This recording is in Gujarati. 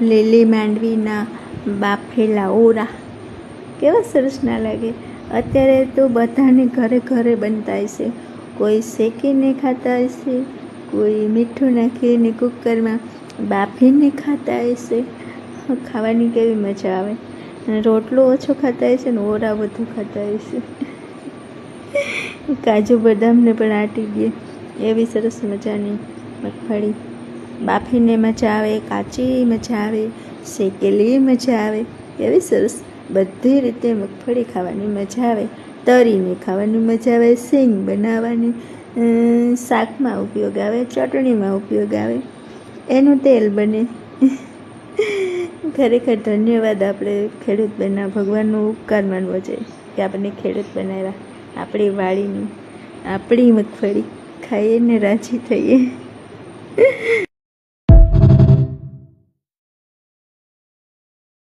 લીલી માંડવીના બાફેલા ઓરા કેવા સરસ ના લાગે. અત્યારે તો બધાને ઘરે ઘરે બનતા હશે. કોઈ શેકીને ખાતા હશે, કોઈ મીઠું નાખીને કુકરમાં બાફીને ખાતા હશે. ખાવાની કેવી મજા આવે. રોટલો ઓછો ખાતા હશે ને ઓરા વધુ ખાતા હશે. કાજુ બદામને પણ આટી દે એવી સરસ મજાની મગફળી. બાફીને મજા આવે, કાચી મજા આવે, શેકેલી મજા આવે. એવી સરસ બધી રીતે મગફળી ખાવાની મજા આવે. તરીને ખાવાની મજા આવે, સિંગ બનાવવાની, શાકમાં ઉપયોગ આવે, ચટણીમાં ઉપયોગ આવે, એનું તેલ બને. ખરેખર ધન્યવાદ આપણે ખેડૂત ભગવાનનો ઉપકાર માનવો જોઈએ કે આપણને ખેડૂત બનાવ્યા. આપણી વાડીની આપણી મગફળી ખાઈએ ને રાજી થઈએ.